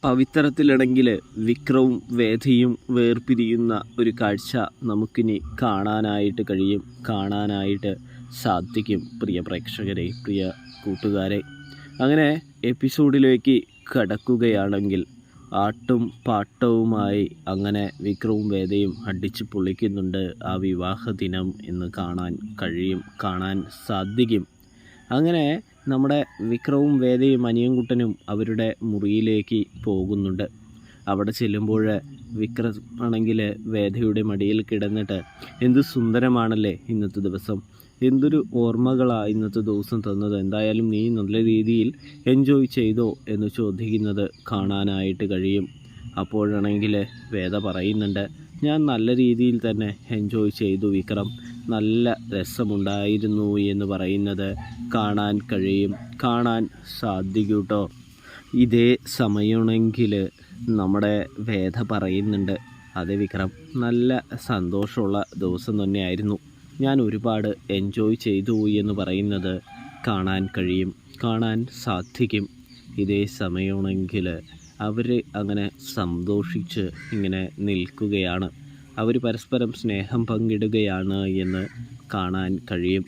പവിത്രത്തിലാണെങ്കിൽ വിക്രവും വേദയും വേർപിരിയുന്ന ഒരു കാഴ്ച നമുക്കിനി കാണാനായിട്ട് കഴിയും, കാണാനായിട്ട് സാധിക്കും. പ്രിയ പ്രേക്ഷകരെ, പ്രിയ കൂട്ടുകാരെ, അങ്ങനെ എപ്പിസോഡിലേക്ക് കടക്കുകയാണെങ്കിൽ ആട്ടും പാട്ടവുമായി അങ്ങനെ വിക്രവും വേദയും അടിച്ചു പൊളിക്കുന്നുണ്ട്. ആ വിവാഹ ദിനം എന്ന് കാണാൻ സാധിക്കും. അങ്ങനെ നമ്മുടെ വിക്രവും വേദയും അനിയൻകുട്ടനും അവരുടെ മുറിയിലേക്ക് പോകുന്നുണ്ട്. അവിടെ ചെല്ലുമ്പോൾ വിക്രം ആണെങ്കിൽ വേദയുടെ മടിയിൽ കിടന്നിട്ട് എന്ത് സുന്ദരമാണല്ലേ ഇന്നത്തെ ദിവസം, എന്തൊരു ഓർമ്മകളാണ് ഇന്നത്തെ ദിവസം തന്നത്, എന്തായാലും നീ നല്ല രീതിയിൽ എൻജോയ് ചെയ്തോ എന്ന് ചോദിക്കുന്നത് കാണാനായിട്ട് കഴിയും. അപ്പോഴാണെങ്കിൽ വേദ പറയുന്നുണ്ട്, ഞാൻ നല്ല രീതിയിൽ തന്നെ എൻജോയ് ചെയ്തു വിക്രം, നല്ല രസമുണ്ടായിരുന്നു എന്ന് പറയുന്നത് കാണാൻ കഴിയും, കാണാൻ സാധിക്കൂട്ടോ. ഇതേ സമയമാണെങ്കിൽ നമ്മുടെ വേദ പറയുന്നുണ്ട്, അതെ വിക്രം, നല്ല സന്തോഷമുള്ള ദിവസം തന്നെയായിരുന്നു, ഞാൻ ഒരുപാട് എൻജോയ് ചെയ്തു എന്ന് പറയുന്നത് കാണാൻ കഴിയും, കാണാൻ സാധിക്കും. ഇതേ സമയമാണെങ്കിൽ അവർ അങ്ങനെ സന്തോഷിച്ച് ഇങ്ങനെ നിൽക്കുകയാണ്, അവർ പരസ്പരം സ്നേഹം പങ്കിടുകയാണ് എന്ന് കാണാൻ കഴിയും.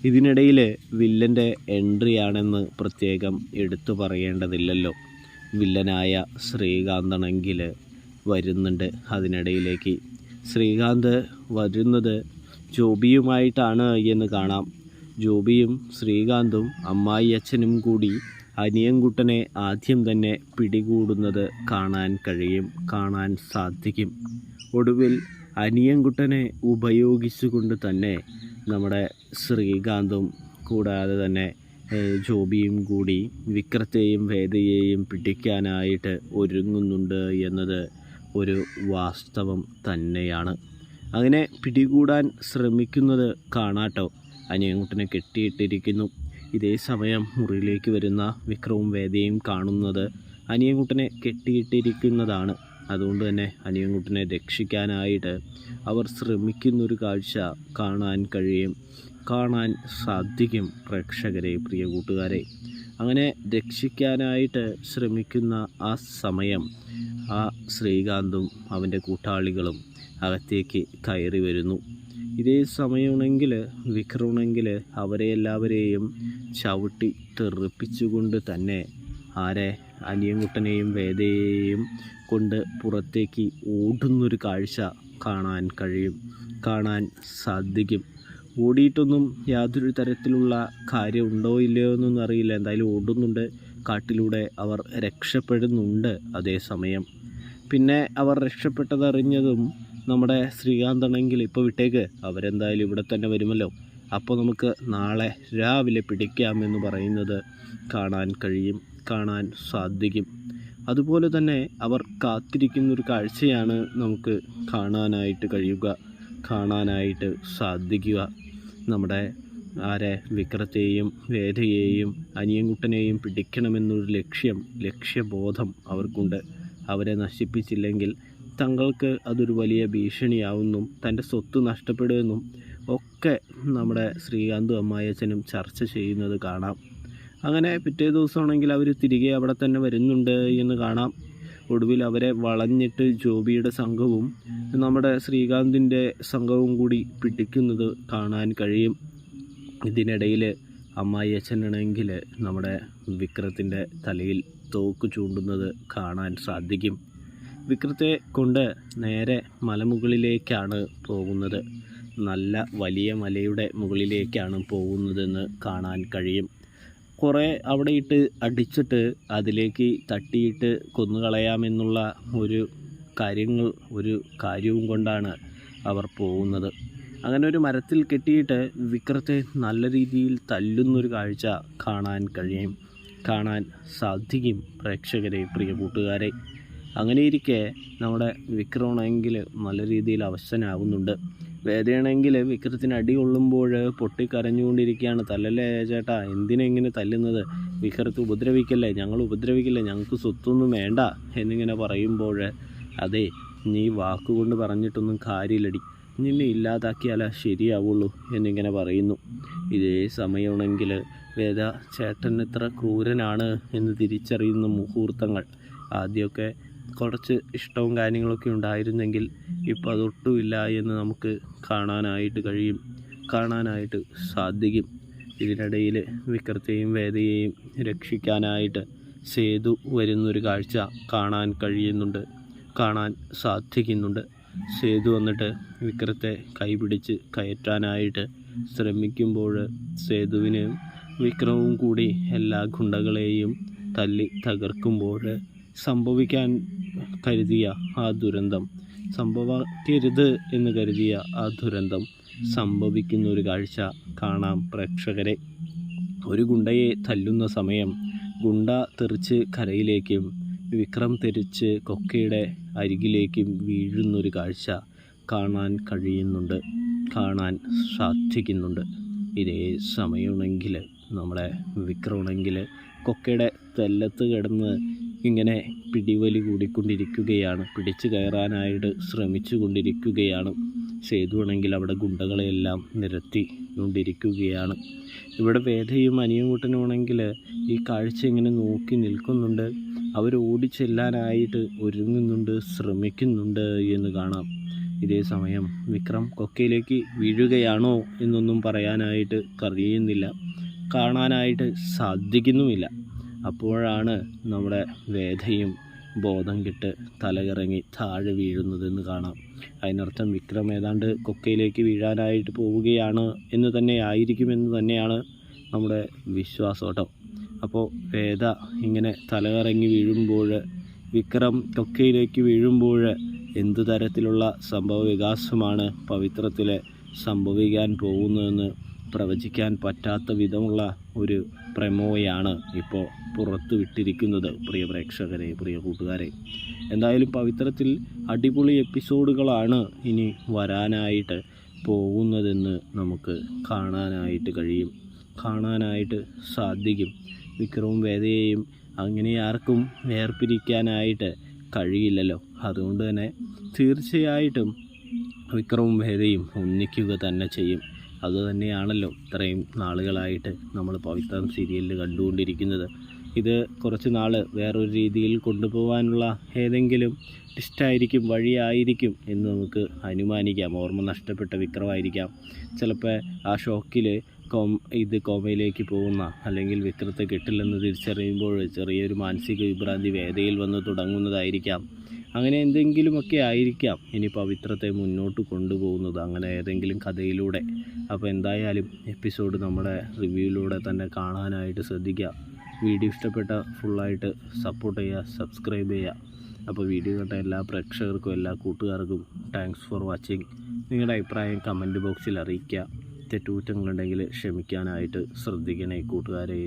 ഇതിനിടയിൽ വില്ലൻ്റെ എൻട്രിയാണെന്ന് പ്രത്യേകം എടുത്തു പറയേണ്ടതില്ലല്ലോ. വില്ലനായ ശ്രീകാന്താണെങ്കിൽ വരുന്നുണ്ട്. അതിനിടയിലേക്ക് ശ്രീകാന്ത് വരുന്നത് ജോബിയുമായിട്ടാണ് എന്ന് കാണാം. ജോബിയും ശ്രീകാന്തും അമ്മായി അച്ഛനും കൂടി അനിയൻകുട്ടനെ ആദ്യം തന്നെ പിടികൂടുന്നത് കാണാൻ കഴിയും, കാണാൻ സാധിക്കും. ഒടുവിൽ അനിയൻകുട്ടനെ ഉപയോഗിച്ചുകൊണ്ട് തന്നെ നമ്മുടെ ശ്രീകാന്തും കൂടാതെ തന്നെ ജോബിയും കൂടി വിക്രത്തെയും വേദയെയും പിടിക്കാനായിട്ട് ഒരുങ്ങുന്നുണ്ട് എന്നത് ഒരു വാസ്തവം തന്നെയാണ്. അങ്ങനെ പിടികൂടാൻ ശ്രമിക്കുന്നത് കാണാട്ടോ. അനിയൻകുട്ടനെ കെട്ടിയിട്ടിരിക്കുന്നു. ഇതേ സമയം മുറിയിലേക്ക് വരുന്ന വിക്രവും വേദയും കാണുന്നത് അനിയൻകുട്ടനെ കെട്ടിയിട്ടിരിക്കുന്നതാണ്. അതുകൊണ്ട് തന്നെ അനിയൻകുട്ടനെ രക്ഷിക്കാനായിട്ട് അവർ ശ്രമിക്കുന്നൊരു കാഴ്ച കാണാൻ കഴിയും, കാണാൻ സാധിക്കും. പ്രേക്ഷകരെ, പ്രിയ കൂട്ടുകാരെ, അങ്ങനെ രക്ഷിക്കാനായിട്ട് ശ്രമിക്കുന്ന ആ സമയം ആ ശ്രീകാന്തും അവൻ്റെ കൂട്ടാളികളും അകത്തേക്ക് കയറി വരുന്നു. ഇതേ സമയമാണെങ്കിൽ വിക്രമാണെങ്കിൽ അവരെ എല്ലാവരെയും ചവിട്ടി തെറിപ്പിച്ചുകൊണ്ട് തന്നെ അനിയൻകുട്ടനെയും വേദയെയും കൊണ്ട് പുറത്തേക്ക് ഓടുന്നൊരു കാഴ്ച കാണാൻ കഴിയും, കാണാൻ സാധിക്കും. ഓടിയിട്ടൊന്നും യാതൊരു തരത്തിലുള്ള കാര്യമുണ്ടോ ഇല്ലയോ എന്നൊന്നും അറിയില്ല, എന്തായാലും ഓടുന്നുണ്ട്. കാട്ടിലൂടെ അവർ രക്ഷപ്പെടുന്നുണ്ട്. അതേസമയം പിന്നെ അവർ രക്ഷപ്പെട്ടതറിഞ്ഞതും നമ്മുടെ ശ്രീകാന്താണെങ്കിൽ ഇപ്പോൾ വിട്ടേക്ക്, അവരെന്തായാലും ഇവിടെ തന്നെ വരുമല്ലോ, അപ്പോൾ നമുക്ക് നാളെ രാവിലെ പിടിക്കാമെന്ന് പറയുന്നത് കാണാൻ കഴിയും, കാണാൻ സാധിക്കും. അതുപോലെ തന്നെ അവർ കാത്തിരിക്കുന്നൊരു കാഴ്ചയാണ് നമുക്ക് കാണാനായിട്ട് കഴിയുക, കാണാനായിട്ട് സാധിക്കുക. നമ്മുടെ വിക്രത്തെയും വേദയെയും അനിയൻകുട്ടനെയും പിടിക്കണമെന്നൊരു ലക്ഷ്യബോധം അവർക്കുണ്ട്. അവരെ നശിപ്പിച്ചില്ലെങ്കിൽ തങ്ങൾക്ക് അതൊരു വലിയ ഭീഷണിയാവുന്നും തൻ്റെ സ്വത്ത് നഷ്ടപ്പെടുമെന്നും ഒക്കെ നമ്മുടെ ശ്രീകാന്തും അമ്മായിയച്ഛനും ചർച്ച ചെയ്യുന്നത് കാണാം. അങ്ങനെ പിറ്റേ ദിവസമാണെങ്കിൽ അവർ തിരികെ അവിടെ തന്നെ വരുന്നുണ്ട് എന്ന് കാണാം. ഒടുവിൽ അവരെ വളഞ്ഞിട്ട് ജോബിയുടെ സംഘവും നമ്മുടെ ശ്രീകാന്തിൻ്റെ സംഘവും കൂടി പിടിക്കുന്നത് കാണാൻ കഴിയും. ഇതിനിടയിൽ അമ്മായിയച്ഛനാണെങ്കിൽ നമ്മുടെ വിക്രത്തിൻ്റെ തലയിൽ തോക്ക് ചൂണ്ടുന്നത് കാണാൻ സാധിക്കും. വിക്രത്തെ കൊണ്ട് നേരെ മലമുകളിലേക്കാണ് പോകുന്നത്, നല്ല വലിയ മലയുടെ മുകളിലേക്കാണ് പോകുന്നതെന്ന് കാണാൻ കഴിയും. കുറേ അവിടെ ഇട്ട് അടിച്ചിട്ട് അതിലേക്ക് തട്ടിയിട്ട് കൊന്നുകളയാമെന്നുള്ള ഒരു കാര്യവും കൊണ്ടാണ് അവർ പോകുന്നത്. അങ്ങനെ ഒരു മരത്തിൽ കെട്ടിയിട്ട് വിക്രത്തെ നല്ല രീതിയിൽ തല്ലുന്നൊരു കാഴ്ച കാണാൻ കഴിയും, കാണാൻ സാധിക്കും. പ്രേക്ഷകരെ, പ്രിയ കൂട്ടുകാരെ, അങ്ങനെയിരിക്കെ നമ്മുടെ വിക്രമാണെങ്കിൽ നല്ല രീതിയിൽ അവശനാകുന്നുണ്ട്. വേദയാണെങ്കിൽ വിക്രത്തിന് അടി കൊള്ളുമ്പോൾ പൊട്ടിക്കരഞ്ഞുകൊണ്ടിരിക്കുകയാണ്. തല്ലല്ലേ ചേട്ടാ, എന്തിനെങ്ങനെ തല്ലുന്നത്, വിക്രത്ത് ഉപദ്രവിക്കല്ലേ, ഞങ്ങൾക്ക് സ്വത്തൊന്നും വേണ്ട എന്നിങ്ങനെ പറയുമ്പോൾ, അതെ, നീ വാക്കുകൊണ്ട് പറഞ്ഞിട്ടൊന്നും കാര്യമില്ലടി, നിന്നെ ഇല്ലാതാക്കിയാലേ ശരിയാവുള്ളൂ എന്നിങ്ങനെ പറയുന്നു. ഇതേ സമയമാണെങ്കിൽ വേദ ചേട്ടൻ എത്ര ക്രൂരനാണ് എന്ന് തിരിച്ചറിയുന്ന മുഹൂർത്തങ്ങൾ ആദ്യമൊക്കെ കുറച്ച് ഇഷ്ടവും കാര്യങ്ങളൊക്കെ ഉണ്ടായിരുന്നെങ്കിൽ ഇപ്പോൾ അതൊട്ടുമില്ല എന്ന് നമുക്ക് കാണാനായിട്ട് സാധിക്കും. ഇതിനിടയിൽ വിക്രത്തെയും വേദയെയും രക്ഷിക്കാനായിട്ട് സേതു വരുന്നൊരു കാഴ്ച കാണാൻ സാധിക്കുന്നുണ്ട്. സേതു വന്നിട്ട് വിക്രത്തെ കൈപിടിച്ച് കയറ്റാനായിട്ട് ശ്രമിക്കുമ്പോൾ സേതുവിനും വിക്രവും കൂടി എല്ലാ ഗുണ്ടകളെയും തല്ലി തകർക്കുമ്പോൾ സംഭവിക്കാൻ കരുതിയ ആ ദുരന്തം സംഭവിക്കരുത് എന്ന് കരുതിയ ആ ദുരന്തം സംഭവിക്കുന്ന ഒരു കാഴ്ച കാണാം പ്രേക്ഷകരെ. ഒരു ഗുണ്ടയെ തല്ലുന്ന സമയം ഗുണ്ട തെറിച്ച് കരയിലേക്കും വിക്രം തെറിച്ച് കൊക്കയുടെ അരികിലേക്കും വീഴുന്നൊരു കാഴ്ച കാണാൻ സാധിക്കുന്നുണ്ട്. ഇതേ സമയമാണെങ്കിൽ നമ്മുടെ വിക്രമാണെങ്കിൽ കൊക്കയുടെ തെല്ലത്ത് കിടന്ന് ഇങ്ങനെ പിടിവലി കൂടിക്കൊണ്ടിരിക്കുകയാണ്, പിടിച്ചു കയറാനായിട്ട് ശ്രമിച്ചു കൊണ്ടിരിക്കുകയാണ്. സേതുവാണെങ്കിൽ അവിടെ ഗുണ്ടകളെയെല്ലാം നിരത്തിക്കൊണ്ടിരിക്കുകയാണ്. ഇവിടെ വേദയും അനിയൻകുട്ടനുമാണെങ്കിൽ ഈ കാഴ്ച ഇങ്ങനെ നോക്കി നിൽക്കുന്നുണ്ട്. അവർ ഓടിച്ചെല്ലാനായിട്ട് ഒരുങ്ങുന്നുണ്ട്, ശ്രമിക്കുന്നുണ്ട് എന്ന് കാണാം. ഇതേ സമയം വിക്രം കൊക്കയിലേക്ക് വീഴുകയാണോ എന്നൊന്നും പറയാനായിട്ട് കഴിയുന്നില്ല, കാണാനായിട്ട് സാധിക്കുന്നുമില്ല. അപ്പോഴാണ് നമ്മുടെ വേദയും ബോധം കെട്ട് തലകറങ്ങി താഴെ വീഴുന്നതെന്ന് കാണാം. അതിനർത്ഥം വിക്രം ഏതാണ്ട് കൊക്കയിലേക്ക് വീഴാനായിട്ട് പോവുകയാണ് എന്ന് തന്നെയാണ് നമ്മുടെ വിശ്വാസം കേട്ടോ. അപ്പോൾ വേദ ഇങ്ങനെ തലകറങ്ങി വീഴുമ്പോൾ, വിക്രം കൊക്കയിലേക്ക് വീഴുമ്പോൾ എന്തു തരത്തിലുള്ള സംഭവ വികാസമാണ് പവിത്രത്തിൽ സംഭവിക്കാൻ പോകുന്നതെന്ന് പ്രവചിക്കാൻ പറ്റാത്ത വിധമുള്ള ഒരു പ്രമോയാണ് ഇപ്പോൾ പുറത്തു വിട്ടിരിക്കുന്നത്. പ്രിയ പ്രേക്ഷകരെ, പ്രിയ കൂട്ടുകാരെ, എന്തായാലും പവിത്രത്തിൽ അടിപൊളി എപ്പിസോഡുകളാണ് ഇനി വരാനായിട്ട് പോകുന്നതെന്ന് നമുക്ക് കാണാനായിട്ട് സാധിക്കും. വിക്രവും വേദയെയും അങ്ങനെ ആർക്കും വേർപിരിക്കാനായിട്ട് കഴിയില്ലല്ലോ. അതുകൊണ്ട് തന്നെ തീർച്ചയായിട്ടും വിക്രവും വേദയും ഒന്നിക്കുക തന്നെ ചെയ്യും. അതുതന്നെയാണല്ലോ ഇത്രയും നാളുകളായിട്ട് നമ്മൾ പവിത്രം സീരിയലിൽ കണ്ടുകൊണ്ടിരിക്കുന്നത്. ഇത് കുറച്ച് നാൾ വേറൊരു രീതിയിൽ കൊണ്ടുപോകാനുള്ള ഏതെങ്കിലും ലിസ്റ്റായിരിക്കും, വഴിയായിരിക്കും എന്ന് നമുക്ക് അനുമാനിക്കാം. ഓർമ്മ നഷ്ടപ്പെട്ട വിക്രമായിരിക്കാം. ചിലപ്പോൾ ആ ഷോക്കിൽ കോമയിലേക്ക് പോകുന്ന, അല്ലെങ്കിൽ വിക്രത്തെ കിട്ടില്ലെന്ന് തിരിച്ചറിയുമ്പോൾ ചെറിയൊരു മാനസിക വിഭ്രാന്തി വേദയിൽ വന്ന് തുടങ്ങുന്നതായിരിക്കാം. അങ്ങനെ എന്തെങ്കിലുമൊക്കെ ആയിരിക്കാം ഇനി പവിത്രത്തെ മുന്നോട്ട് കൊണ്ടുപോകുന്നത്, അങ്ങനെ ഏതെങ്കിലും കഥയിലൂടെ. അപ്പോൾ എന്തായാലും എപ്പിസോഡ് നമ്മുടെ റിവ്യൂയിലൂടെ തന്നെ കാണാനായിട്ട് ശ്രദ്ധിക്കുക. വീഡിയോ ഇഷ്ടപ്പെട്ട ഫുള്ളായിട്ട് സപ്പോർട്ട് ചെയ്യുക, സബ്സ്ക്രൈബ് ചെയ്യുക. അപ്പോൾ വീഡിയോ കണ്ട എല്ലാ പ്രേക്ഷകർക്കും എല്ലാ കൂട്ടുകാർക്കും താങ്ക്സ് ഫോർ വാച്ചിങ്. നിങ്ങളുടെ അഭിപ്രായം കമൻറ്റ് ബോക്സിൽ അറിയിക്കുക. തെറ്റുകുറ്റങ്ങളുണ്ടെങ്കിൽ ക്ഷമിക്കാനായിട്ട് ശ്രദ്ധിക്കണേ കൂട്ടുകാരെ.